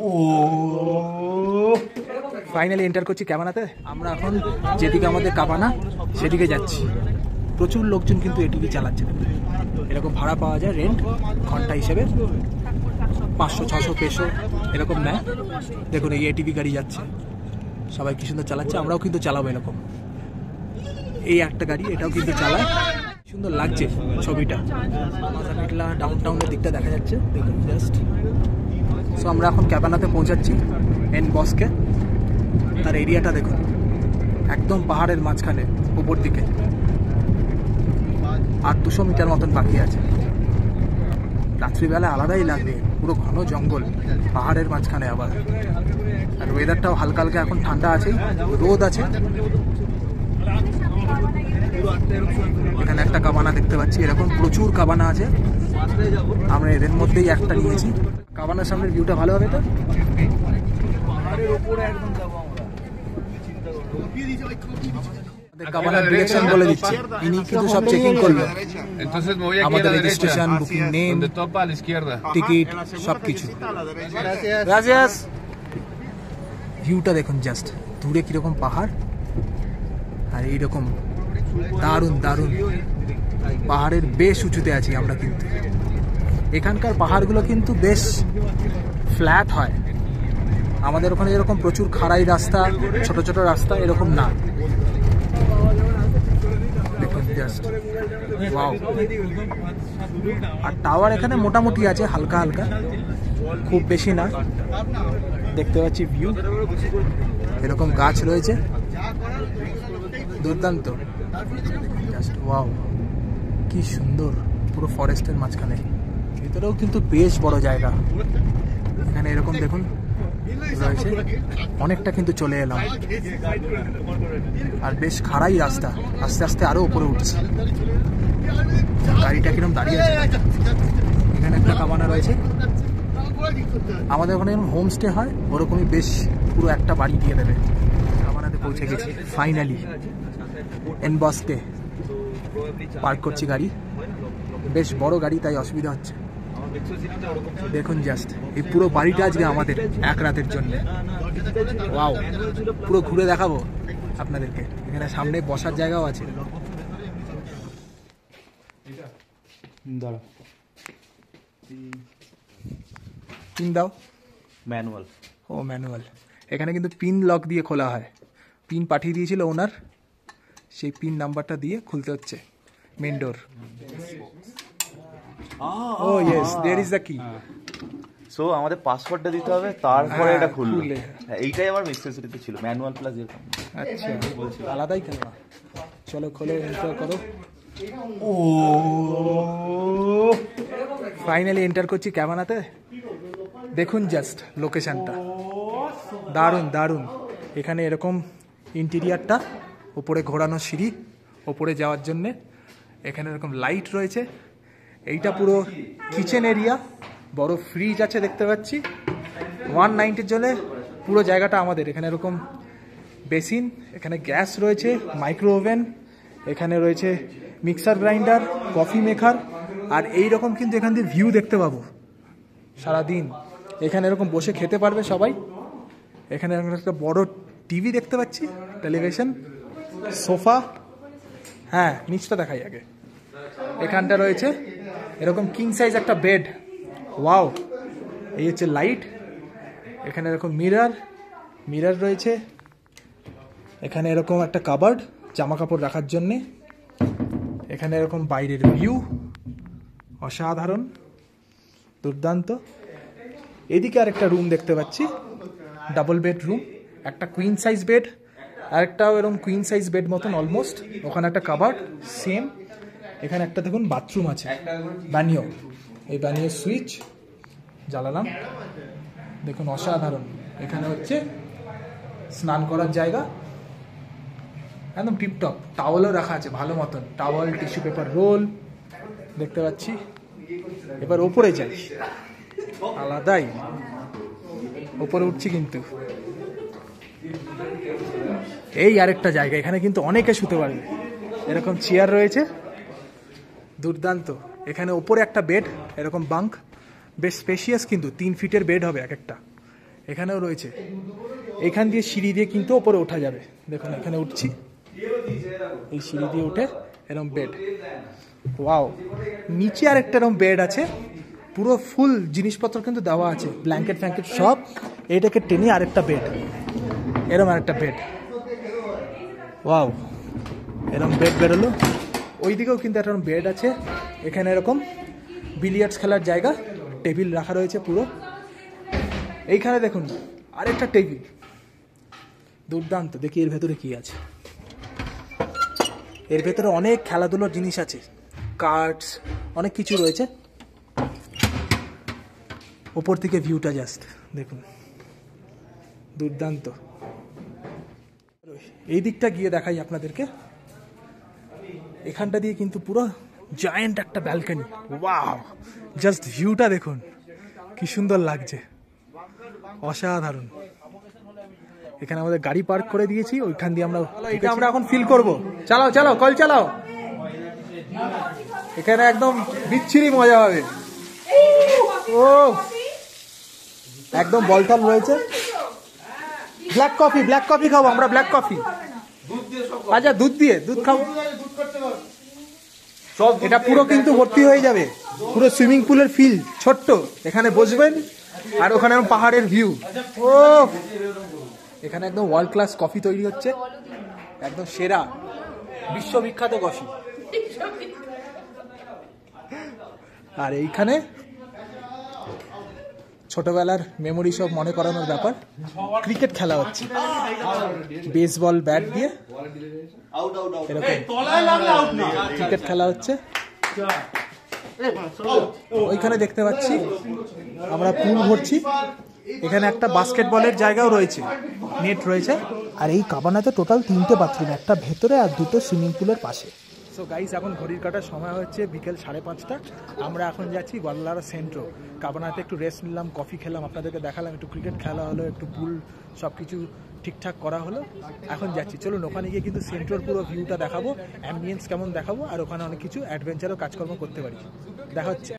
ও finally enter করছি ক্যাবানাতে। আমরা এখন যেদিকে আমাদের কাবানা সেদিকে যাচ্ছি। প্রচুর লোকজন কিন্তু এটিভি চালাচ্ছে। এরকম ভাড়া পাওয়া যায়, রেন্ট ঘন্টা হিসেবে 500-600 পেসো এরকম নেয়। দেখুন এই এটিভি গাড়ি যাচ্ছে, সবাই কি সুন্দর চালাচ্ছে। আমরাও কিন্তু চালাবো এরকম। এই একটা গাড়ি, এটাও কিন্তু চালায়, সুন্দর লাগছে ছবিটা। মাজামিটলা ডাউন টাউনের দিকটা দেখা যাচ্ছে, দেখুন জাস্ট। সো আমরা এখন ক্যাবানাতে পৌঁছাচ্ছি, এন বসকে। তার এরিয়াটা দেখুন, একদম পাহাড়ের মাঝখানে উপর দিকে। আর 200 মিটার মতন বাকি আছে। রাত্রিবেলা আলাদাই লাগবে, পুরো ঘন জঙ্গল পাহাড়ের মাঝখানে আবার। আর ওয়েদারটাও হালকা হালকা এখন ঠান্ডা আছে, রোদ আছে। এখানে একটা কাবানা দেখতে পাচ্ছি, এরকম প্রচুর কাবানা আছে। আমরা এদের মধ্যেই একটা নিয়েছি। কাবানার সামনের ভিউটা ভালো হবে তো। কাবানার ডিরেকশন বলে দিচ্ছে, ইনি কিন্তু সব চেকিং করলো। আমাদের রেজিস্ট্রেশন, বুকিং নেম, টিকিট সবকিছু। গ্রাসিয়াস। ভিউটা দেখুন জাস্ট, দূরে কিরকম পাহাড় আর এইরকম দারুণ দারুণ পাহাড়ের বেশ উঁচুতে আছি আমরা। কিন্তু এখানকার পাহাড়গুলো কিন্তু বেশ ফ্ল্যাট হয়। আমাদের ওখানে যেরকম প্রচুর খাড়াই রাস্তা, ছোট ছোট রাস্তা, এরকম না। দেখুন জাস্ট ওয়াও। আর টাওয়ার এখানে মোটামুটি আছে, হালকা হালকা, খুব বেশি না। দেখতে পাচ্ছি ভিউ, এরকম গাছ রয়েছে, দুর্দান্ত জাস্ট ওয়াও। কি সুন্দর, পুরো ফরেস্টের মাঝখানে। ভিতরেও কিন্তু বেশ বড় জায়গা। এখানে এরকম দেখুন রয়েছে, অনেকটা কিন্তু চলে এলাম। আর বেশ খাড়াই রাস্তা, আস্তে আস্তে আরো উপরে উঠছে। গাড়িটা কিরকম দাঁড়িয়ে আছে। এখানে একটা কাবানা রয়েছে। আমাদের ওখানে যেমন হোমস্টে হয়, ওরকমই বেশ পুরো একটা বাড়ি দিয়ে দেবে। কাবানাতে পৌঁছে গেছি ফাইনালি। এন বসকে পার্ক করছি গাড়ি, বেশ বড় গাড়ি, তাই অসুবিধা হচ্ছে। দেখুন জাস্ট, এই পুরো বাড়িটা আজকে আমাদের এক রাতের জন্য। ওয়াও, পুরো ঘুরে দেখাবো আপনাদেরকে। এখানে সামনে বসার জায়গাও আছে। পিন দাও। ম্যানুয়াল। ও ম্যানুয়াল। এখানে কিন্তু পিন লক দিয়ে খোলা হয়। পিন পাঠিয়ে দিয়েছিল ওনার, সেই পিন নাম্বারটা দিয়ে খুলতে হচ্ছে main door. Oh yes, there is the key. So আমাদের পাসওয়ার্ডটা দিতে হবে, তারপরে এটা খুললে। এইটাই আমার নেসেসিটিতে ছিল, ম্যানুয়াল প্লাস এরকম। আচ্ছা, আলাদাই কেন। চলো খোলো, এন্টার করো। ও ফাইনালি এন্টার করছি ক্যাবানাতে। দেখুন জাস্ট লোকেশনটা, দারুণ দারুণ। এখানে এরকম ইন্টেরিয়ারটা, উপরে ঘোরানো সিঁড়ি ওপরে যাওয়ার জন্যে। এখানে এরকম লাইট রয়েছে। এইটা পুরো কিচেন এরিয়া, বড় ফ্রিজ আছে দেখতে পাচ্ছি। 190 জন্য পুরো জায়গাটা আমাদের। এখানে এরকম বেসিন, এখানে গ্যাস রয়েছে, মাইক্রো ওভেন, এখানে রয়েছে মিক্সার গ্রাইন্ডার, কফি মেকার। আর এই রকম কিন্তু এখান দিয়ে ভিউ দেখতে পাবো সারাদিন। এখানে এরকম বসে খেতে পারবে সবাই। এখানে একটা বড় টিভি দেখতে পাচ্ছি, টেলিভিশন, সোফা। হ্যাঁ, নিচটা দেখাই আগে। এখানটা রয়েছে এরকম কিং সাইজ একটা বেড। ওয়াও, এই হচ্ছে লাইট। এখানে এরকম মিরর রয়েছে। এখানে এরকম একটা কাবার্ড, জামা কাপড় রাখার জন্যে। এখানে এরকম বাইরের ভিউ, অসাধারণ, দুর্দান্ত। এদিকে আরেকটা রুম দেখতে পাচ্ছি, ডাবল বেড রুম। একটা কুইন সাইজ বেড, আরেকটাও এরকম কুইন সাইজ বেড মতন অলমোস্ট। ওখানে একটা কাবার্ড সেম। এখানে একটা দেখুন বাথরুম আছে, বানিও। এই বানিও সুইচ জ্বালালাম, দেখুন অসাধারণ। এখানে হচ্ছে স্নান করার জায়গা, একদম টিপটপ। টাওয়ালও রাখা আছে ভালো মতন, টাওয়াল, টিস্যু পেপার রোল দেখতে পাচ্ছি। এবার ওপরে যাই, আলাদাই ওপরে উঠছি। কিন্তু এই আরেকটা জায়গা, এখানে কিন্তু অনেকে শুতে পারবে। এরকম চেয়ার রয়েছে, দুর্দান্ত। এখানে ওপরে একটা বেড, এরকম বাঙ্ক, বেশ স্পেশিয়াস, কিন্তু 3 ফিটের বেড হবে এক একটা। এখানেও রয়েছে। এখান দিয়ে সিঁড়ি দিয়ে কিন্তু ওপরে ওঠা যাবে। দেখুন এখানে উঠছি, এই সিঁড়ি দিয়ে উঠে এরকম বেড। ওয়াও, নিচে আর একটা এরকম বেড আছে, পুরো ফুল জিনিসপত্র কিন্তু দেওয়া আছে, ব্ল্যাঙ্কেট ফ্ল্যাঙ্কেট সব। এইটাকে টেনে আরেকটা বেড, এরকম আরেকটা বেড। ওয়াও, এরকম বেড বেরোলো। ওই দিকেও কিন্তু একটা বেড আছে। এখানে এরকম বিলিয়ার্ডস খেলার জায়গা, টেবিল রাখা রয়েছে পুরো। এইখানে দেখুন আরেকটা টেবিল, দুর্দান্ত। দেখি এর ভেতরে কি আছে। এর ভেতরে অনেক খেলাধুলোর জিনিস আছে, কার্ডস, অনেক কিছু রয়েছে। ওপর থেকে ভিউটা জাস্ট দেখুন, দুর্দান্ত। এই দিকটা গিয়ে দেখাই আপনাদেরকে। এখানটা দিয়ে কিন্তু পুরো জায়েন্ট একটা ব্যালকনি। ওয়াও, জাস্ট ভিউটা দেখুন কি সুন্দর লাগছে, অসাধারণ। এখানে আমাদের গাড়ি পার্ক করে দিয়েছি, ওইখান দিয়ে আমরা এটা আমরা এখন ফিল করব। চালাও চালাও, কল চালাও। এখানে একদম বিচ্ছিরি মজা হবে। ও একদম বলটল রয়েছে। ব্ল্যাক কফি, ব্ল্যাক কফি খাবো আমরা, ব্ল্যাক কফি। আচ্ছা, দুধ দিয়ে, দুধ খাবো। এটা পুরো কিন্তু ভর্তি হয়ে যাবে, পুরো সুইমিং পুলের ফিল, ছোট্ট। এখানে বসবেন আর ওখানে পাহাড়ের ভিউ। ও এখানে একদম ওয়ার্ল্ড ক্লাস কফি তৈরি হচ্ছে, একদম সেরা বিশ্ববিখ্যাত কফি। আর এইখানে ছোটবেলার মেমোরি সব মনে করানোর ব্যাপার। ক্রিকেট খেলা হচ্ছে, বেসবল ব্যাট দিয়ে এরকম ক্রিকেট খেলা হচ্ছে। ওইখানে দেখতে পাচ্ছি আমরা পুল ভরছি। এখানে একটা বাস্কেটবলের জায়গাও রয়েছে, নেট রয়েছে। আর এই কাবানাতে টোটাল 3টে বাথরুম, একটা ভেতরে আর 2টো সুইমিং পুলের পাশে। সো গাইস, এখন ঘড়ির কাটার সময় হচ্ছে বিকেল 5:30। আমরা এখন যাচ্ছি গললারা সেন্ট্রো। কাবানাতে একটু রেস্ট নিলাম, কফি খেলাম, আপনাদেরকে দেখালাম, একটু ক্রিকেট খেলা হলো, একটু পুল সব কিছু ঠিকঠাক করা হলো। এখন যাচ্ছি, চলুন ওখানে গিয়ে কিন্তু সেন্ট্রোর পুরো ভিউটা দেখাবো, অ্যাম্বিয়েন্স কেমন দেখাবো, আর ওখানে অনেক কিছু অ্যাডভেঞ্চারও কাজকর্ম করতে পারি। দেখা হচ্ছে।